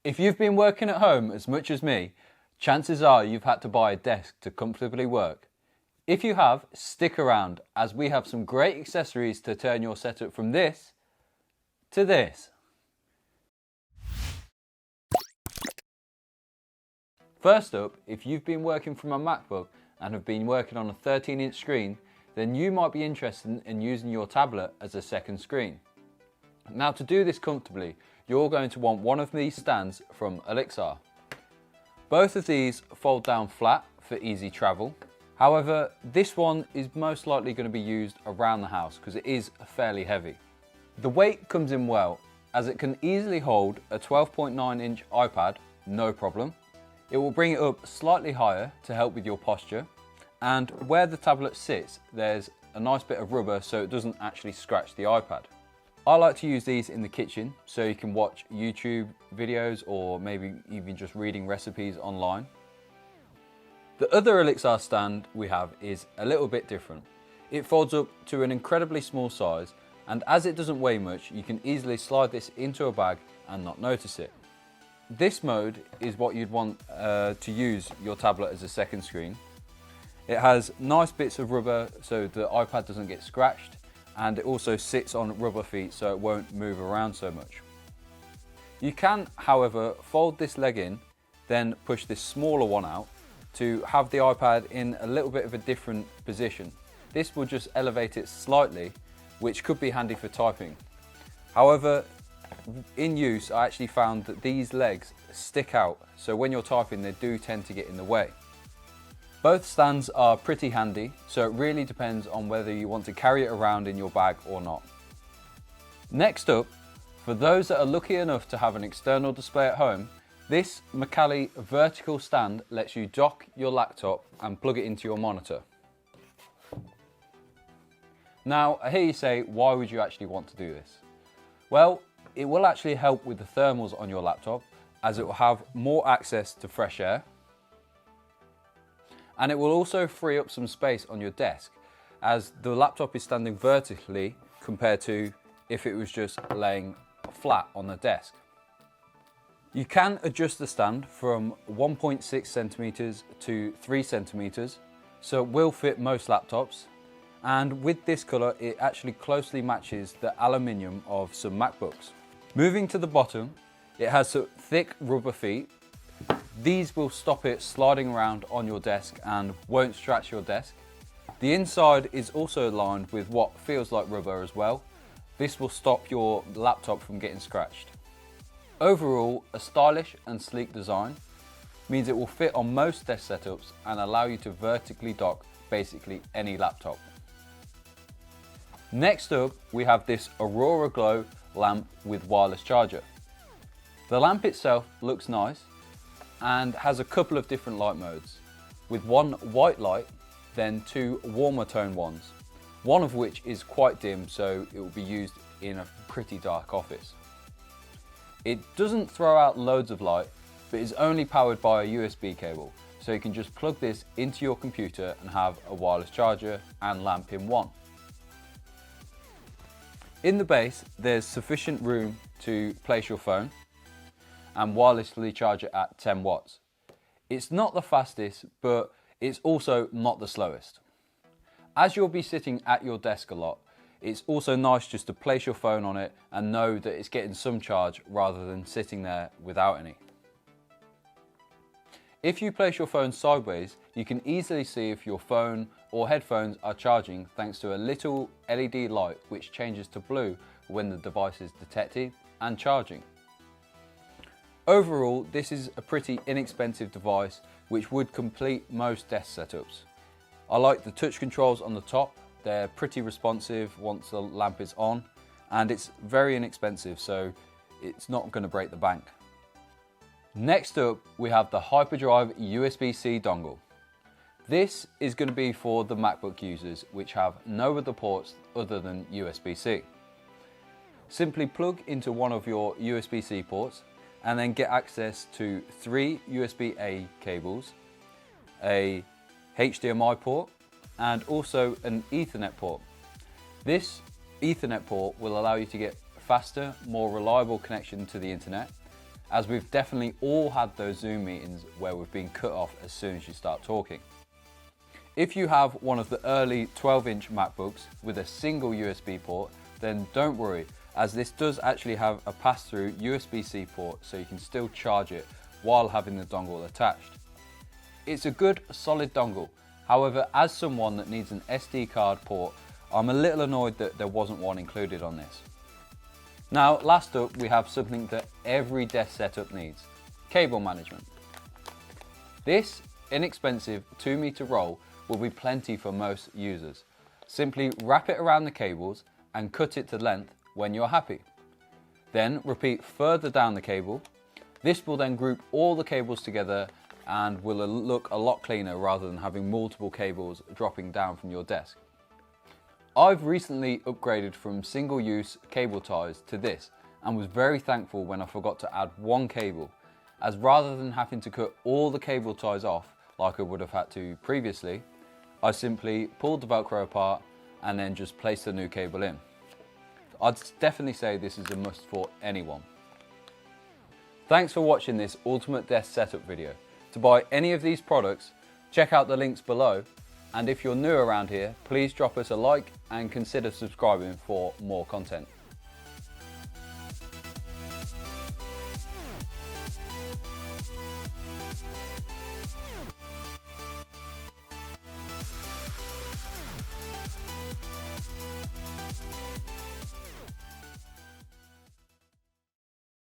If you've been working at home as much as me, chances are you've had to buy a desk to comfortably work. If you have, stick around as we have some great accessories to turn your setup from this to this. First up, if you've been working from a MacBook and have been working on a 13-inch screen, then you might be interested in using your tablet as a second screen. Now, to do this comfortably, you're going to want one of these stands from Elixir. Both of these fold down flat for easy travel. However, this one is most likely going to be used around the house because it is fairly heavy. The weight comes in well as it can easily hold a 12.9-inch iPad, no problem. It will bring it up slightly higher to help with your posture, and where the tablet sits there's a nice bit of rubber so it doesn't actually scratch the iPad. I like to use these in the kitchen so you can watch YouTube videos or maybe even just reading recipes online. The other Elixir stand we have is a little bit different. It folds up to an incredibly small size, and as it doesn't weigh much, you can easily slide this into a bag and not notice it. This mode is what you'd want to use your tablet as a second screen. It has nice bits of rubber so the iPad doesn't get scratched, and it also sits on rubber feet so it won't move around so much. You can, however, fold this leg in, then push this smaller one out to have the iPad in a little bit of a different position. This will just elevate it slightly, which could be handy for typing. However, in use, I actually found that these legs stick out, so when you're typing they do tend to get in the way. Both stands are pretty handy, so it really depends on whether you want to carry it around in your bag or not. Next up, for those that are lucky enough to have an external display at home, this Macally vertical stand lets you dock your laptop and plug it into your monitor. Now, I hear you say, why would you actually want to do this? Well, it will actually help with the thermals on your laptop as it will have more access to fresh air. And it will also free up some space on your desk as the laptop is standing vertically compared to if it was just laying flat on the desk. You can adjust the stand from 1.6 centimeters to 3 centimeters, so it will fit most laptops. And with this color, it actually closely matches the aluminium of some MacBooks. Moving to the bottom, it has some thick rubber feet. These will stop it sliding around on your desk and won't scratch your desk. The inside is also lined with what feels like rubber as well. This will stop your laptop from getting scratched. Overall, a stylish and sleek design means it will fit on most desk setups and allow you to vertically dock basically any laptop. Next up, we have this Aurora Glow lamp with wireless charger. The lamp itself looks nice and has a couple of different light modes, with one white light, then two warmer tone ones, one of which is quite dim so it will be used in a pretty dark office. It doesn't throw out loads of light, but is only powered by a USB cable, so you can just plug this into your computer and have a wireless charger and lamp in one. In the base, there's sufficient room to place your phone and wirelessly charge it at 10 watts. It's not the fastest, but it's also not the slowest. As you'll be sitting at your desk a lot, it's also nice just to place your phone on it and know that it's getting some charge rather than sitting there without any. If you place your phone sideways, you can easily see if your phone or headphones are charging thanks to a little LED light which changes to blue when the device is detected and charging. Overall, this is a pretty inexpensive device which would complete most desk setups. I like the touch controls on the top. They're pretty responsive once the lamp is on, and it's very inexpensive, so it's not going to break the bank. Next up, we have the Hyperdrive USB-C dongle. This is going to be for the MacBook users which have no other ports other than USB-C. Simply plug into one of your USB-C ports and then get access to 3 USB-A cables, a HDMI port, and also an Ethernet port. This Ethernet port will allow you to get faster, more reliable connection to the internet, as we've definitely all had those Zoom meetings where we've been cut off as soon as you start talking. If you have one of the early 12-inch MacBooks with a single USB port, then don't worry, as this does actually have a pass-through USB-C port, so you can still charge it while having the dongle attached. It's a good, solid dongle. However, as someone that needs an SD card port, I'm a little annoyed that there wasn't one included on this. Now, last up, we have something that every desk setup needs: cable management. This inexpensive 2-meter roll will be plenty for most users. Simply wrap it around the cables and cut it to length when you're happy. Then repeat further down the cable. This will then group all the cables together and will look a lot cleaner rather than having multiple cables dropping down from your desk. I've recently upgraded from single-use cable ties to this and was very thankful when I forgot to add one cable, as rather than having to cut all the cable ties off like I would have had to previously, I simply pulled the Velcro apart and then just placed the new cable in. I'd definitely say this is a must for anyone. Thanks for watching this Ultimate Desk Setup video. To buy any of these products, check out the links below, and if you're new around here, please drop us a like and consider subscribing for more content.